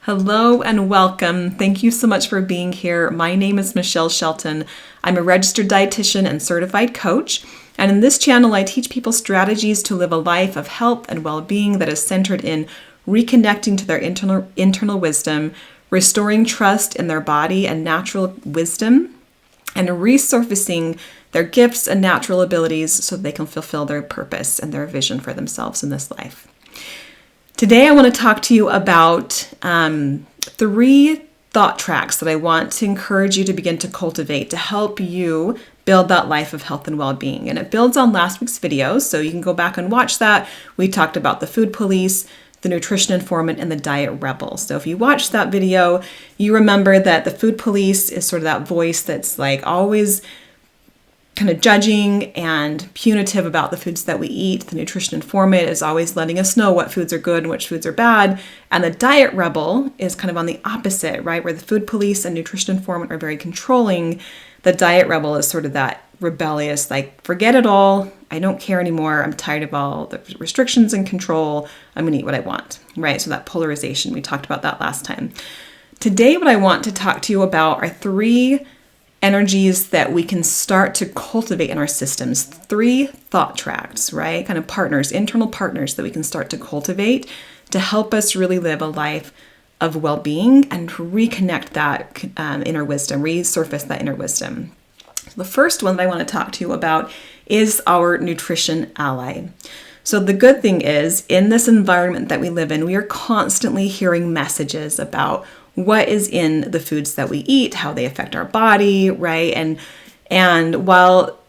Hello and welcome. Thank you so much for being here. My name is Michelle Shelton. I'm a registered dietitian and certified coach. And in this channel, I teach people strategies to live a life of health and well-being that is centered in reconnecting to their internal wisdom, restoring trust in their body and natural wisdom, and resurfacing their gifts and natural abilities so they can fulfill their purpose and their vision for themselves in this life. Today, I want to talk to you about 3 thought tracks that I want to encourage you to begin to cultivate to help you build that life of health and well-being. And it builds on last week's video, so you can go back and watch that. We talked about the food police, the nutrition informant, and the diet rebel. So if you watched that video, you remember that the food police is sort of that voice that's like always kind of judging and punitive about the foods that we eat. The nutrition informant is always letting us know what foods are good and which foods are bad. And the diet rebel is kind of on the opposite, right? Where the food police and nutrition informant are very controlling. The diet rebel is sort of that rebellious, like, forget it all. I don't care anymore. I'm tired of all the restrictions and control. I'm going to eat what I want, right? So that polarization, we talked about that last time. Today, what I want to talk to you about are 3 energies that we can start to cultivate in our systems. 3 thought tracks, right? Kind of partners, internal partners that we can start to cultivate to help us really live a life of well-being and reconnect that inner wisdom, resurface that inner wisdom. The first one that I want to talk to you about is our nutrition ally. So the good thing is, in this environment that we live in, we are constantly hearing messages about what is in the foods that we eat, how they affect our body, right? And while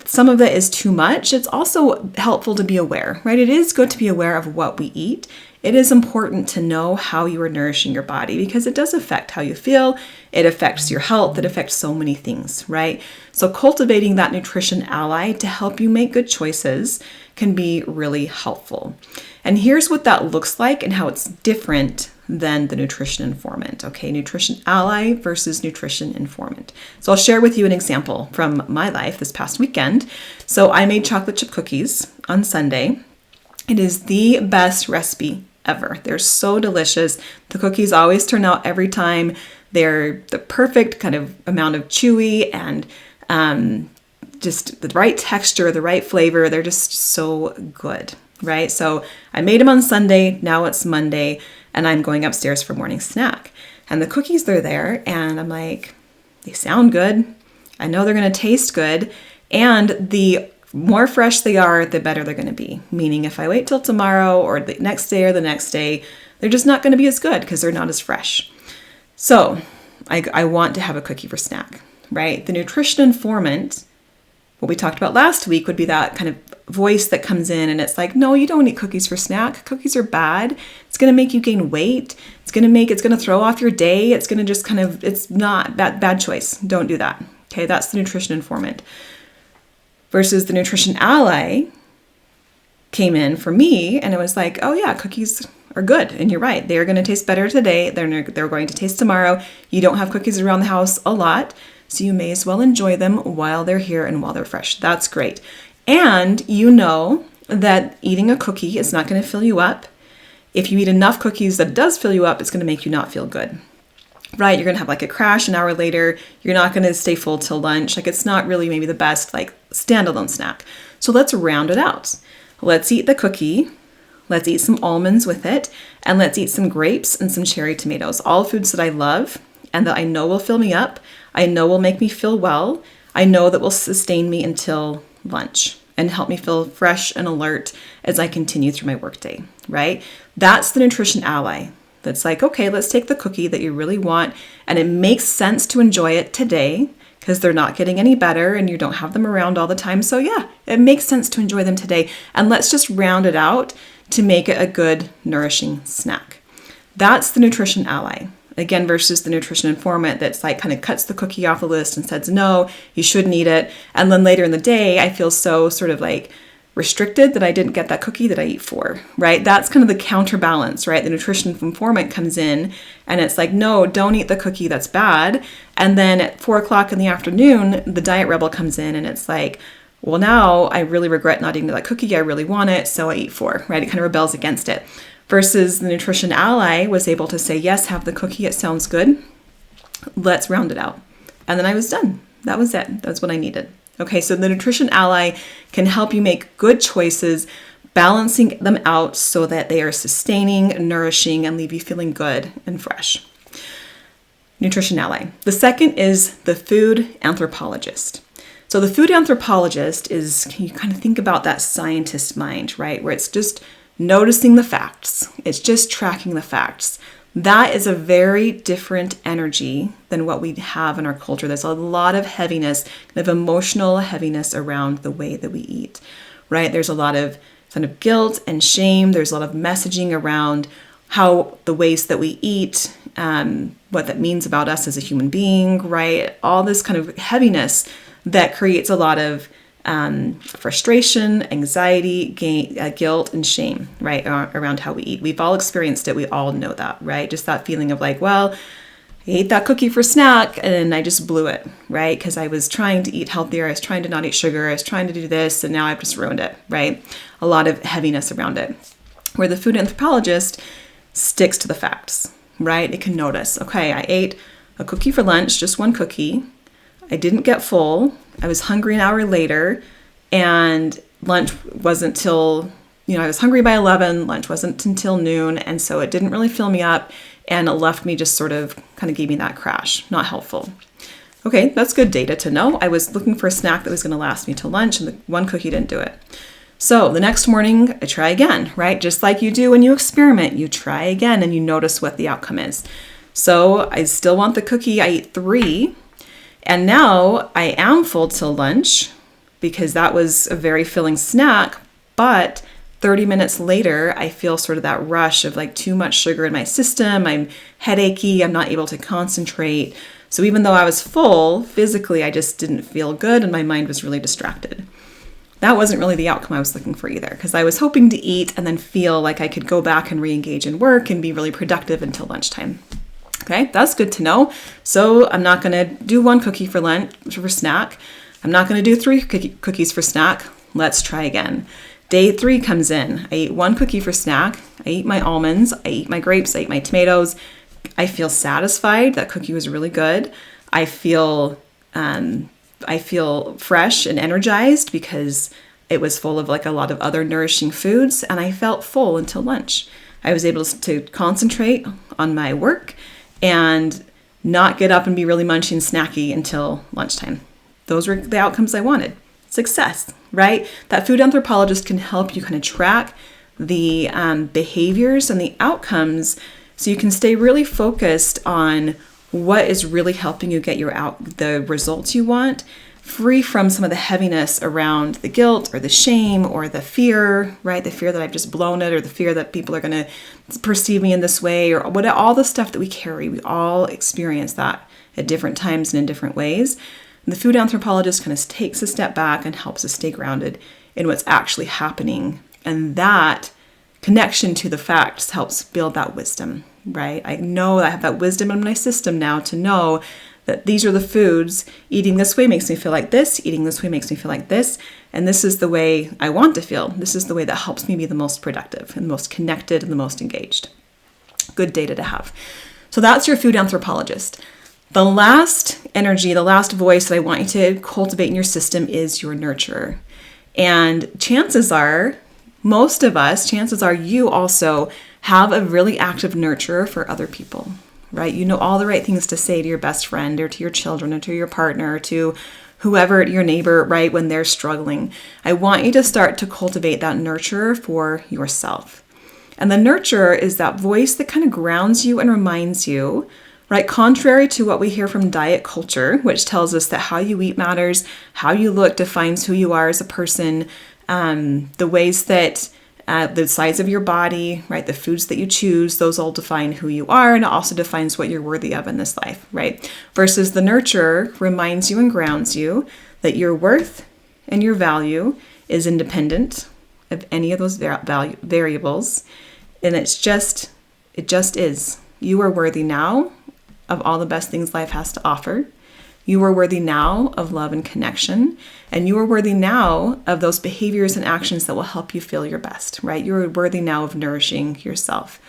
some of that is too much, it's also helpful to be aware, right? It is good to be aware of what we eat. It is important to know how you are nourishing your body because it does affect how you feel. It affects your health. It affects so many things, right? So cultivating that nutrition ally to help you make good choices can be really helpful. And here's what that looks like and how it's different than the nutrition informant. Okay, nutrition ally versus nutrition informant. So I'll share with you an example from my life this past weekend. So I made chocolate chip cookies on Sunday. It is the best recipe ever. They're so delicious. The cookies always turn out every time. They're the perfect kind of amount of chewy and just the right texture, the right flavor. They're just so good, right? So I made them on Sunday. Now it's Monday and I'm going upstairs for morning snack. And the cookies, they're there. And I'm like, they sound good. I know they're going to taste good. And the more fresh they are, the better they're going to be. Meaning if I wait till tomorrow or the next day or the next day, they're just not going to be as good because they're not as fresh. So I want to have a cookie for snack, right? The nutrition informant, what we talked about last week, would be that kind of voice that comes in and it's like, no, you don't eat cookies for snack. Cookies are bad. It's going to make you gain weight. It's going to throw off your day. It's going to just it's not bad choice. Don't do that. Okay. That's the nutrition informant versus the nutrition ally came in for me. And it was like, oh yeah, cookies are good. And you're right. They're going to taste better today. They're going to taste tomorrow. You don't have cookies around the house a lot. So you may as well enjoy them while they're here and while they're fresh. That's great. And you know that eating a cookie is not going to fill you up. If you eat enough cookies that does fill you up, it's going to make you not feel good, right? You're going to have like a crash an hour later. You're not going to stay full till lunch. Like it's not really maybe the best like standalone snack. So let's round it out. Let's eat the cookie. Let's eat some almonds with it. And let's eat some grapes and some cherry tomatoes. All foods that I love and that I know will fill me up. I know will make me feel well. I know that will sustain me until lunch and help me feel fresh and alert as I continue through my workday, right? That's the nutrition ally. That's like, okay, let's take the cookie that you really want and it makes sense to enjoy it today because they're not getting any better and you don't have them around all the time. So yeah, it makes sense to enjoy them today. And let's just round it out to make it a good, nourishing snack. That's the nutrition ally. Again, versus the nutrition informant that's like kind of cuts the cookie off the list and says, no, you shouldn't eat it. And then later in the day, I feel so sort of like restricted that I didn't get that cookie that I eat for, right? That's kind of the counterbalance, right? The nutrition informant comes in and it's like, no, don't eat the cookie, that's bad. And then at 4:00 in the afternoon, the diet rebel comes in and it's like, well, now I really regret not eating that cookie. I really want it, so I eat 4, right? It kind of rebels against it. versus the nutrition ally was able to say, yes, have the cookie. It sounds good. Let's round it out. And then I was done. That was it. That's what I needed. Okay, so the nutrition ally can help you make good choices, balancing them out so that they are sustaining, nourishing, and leave you feeling good and fresh. Nutrition ally. The second is the food anthropologist. So the food anthropologist is, you kind of think about that scientist mind, right? Where it's just noticing the facts. It's just tracking the facts. That is a very different energy than what we have in our culture. There's a lot of heaviness, kind of emotional heaviness around the way that we eat, right? There's a lot of kind of guilt and shame. There's a lot of messaging around how the ways that we eat, what that means about us as a human being, right? All this kind of heaviness that creates a lot of frustration, anxiety, guilt, and shame, right, around how we eat. We've all experienced it. We all know that, right? Just that feeling of like, well, I ate that cookie for snack and I just blew it, right? Because I was trying to eat healthier. I was trying to not eat sugar. I was trying to do this, and now I've just ruined it, right? A lot of heaviness around it. Where the food anthropologist sticks to the facts, right? It can notice, okay, I ate a cookie for lunch, just one cookie. I didn't get full. I was hungry an hour later, and lunch wasn't till, I was hungry by 11, lunch wasn't until noon, and so it didn't really fill me up, and it left me just sort of kind of gave me that crash. Not helpful. Okay, that's good data to know. I was looking for a snack that was going to last me till lunch, and the one cookie didn't do it. So the next morning, I try again, right? Just like you do when you experiment, you try again, and you notice what the outcome is. So I still want the cookie. I eat 3. And now I am full till lunch because that was a very filling snack, but 30 minutes later, I feel sort of that rush of like too much sugar in my system. I'm headachy. I'm not able to concentrate. So even though I was full, physically, I just didn't feel good and my mind was really distracted. That wasn't really the outcome I was looking for either, because I was hoping to eat and then feel like I could go back and re-engage in work and be really productive until lunchtime. Okay, that's good to know. So I'm not going to do 1 cookie for lunch, for snack. I'm not going to do 3 cookies for snack. Let's try again. Day 3 comes in. I eat 1 cookie for snack. I eat my almonds. I eat my grapes. I eat my tomatoes. I feel satisfied. That cookie was really good. I feel fresh and energized because it was full of like a lot of other nourishing foods, and I felt full until lunch. I was able to concentrate on my work and not get up and be really munchy and snacky until lunchtime. Those were the outcomes I wanted. Success, right? That food anthropologist can help you kind of track the behaviors and the outcomes so you can stay really focused on what is really helping you get the results you want, free from some of the heaviness around the guilt or the shame or the fear, right? The fear that I've just blown it, or the fear that people are going to perceive me in this way, or all the stuff that we carry. We all experience that at different times and in different ways. And the food anthropologist kind of takes a step back and helps us stay grounded in what's actually happening. And that connection to the facts helps build that wisdom, right? I know I have that wisdom in my system now to know that these are the foods. Eating this way makes me feel like this. Eating this way makes me feel like this. And this is the way I want to feel. This is the way that helps me be the most productive and the most connected and the most engaged. Good data to have. So that's your food anthropologist. The last energy, the last voice that I want you to cultivate in your system is your nurturer. And chances are you also have a really active nurturer for other people. Right? You know all the right things to say to your best friend or to your children or to your partner or to whoever, your neighbor, right? When they're struggling. I want you to start to cultivate that nurturer for yourself. And the nurturer is that voice that kind of grounds you and reminds you, right? Contrary to what we hear from diet culture, which tells us that how you eat matters, how you look defines who you are as a person, the ways that the size of your body, right? The foods that you choose, those all define who you are, and it also defines what you're worthy of in this life, right? Versus the nurturer reminds you and grounds you that your worth and your value is independent of any of those variables, and it just is. You are worthy now of all the best things life has to offer. You are worthy now of love and connection, and you are worthy now of those behaviors and actions that will help you feel your best, right? You are worthy now of nourishing yourself.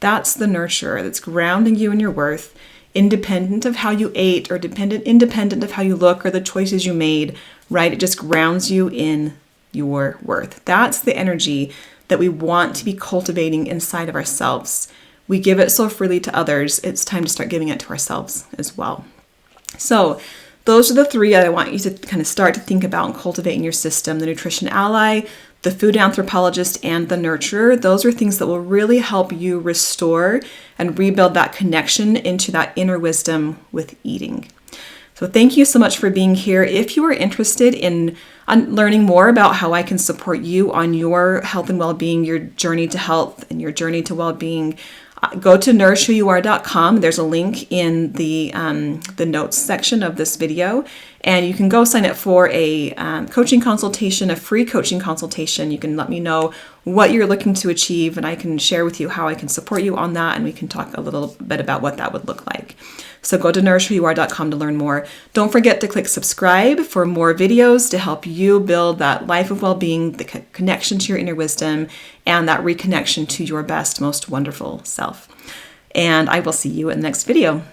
That's the nurturer that's grounding you in your worth, independent of how you ate or independent of how you look or the choices you made, right? It just grounds you in your worth. That's the energy that we want to be cultivating inside of ourselves. We give it so freely to others. It's time to start giving it to ourselves as well. So those are the three that I want you to kind of start to think about and cultivate in your system: the nutrition ally, the food anthropologist, and the nurturer. Those are things that will really help you restore and rebuild that connection into that inner wisdom with eating. So thank you so much for being here. If you are interested in learning more about how I can support you on your health and well-being, your journey to health and your journey to well-being, go to nourishwhoyouare.com. There's a link in the notes section of this video, and you can go sign up for a coaching consultation, a free coaching consultation. You can let me know what you're looking to achieve, and I can share with you how I can support you on that, and we can talk a little bit about what that would look like. So go to nourishwhoyouare.com to learn more. Don't forget to click subscribe for more videos to help you build that life of well-being, the connection to your inner wisdom, and that reconnection to your best, most wonderful self. And I will see you in the next video.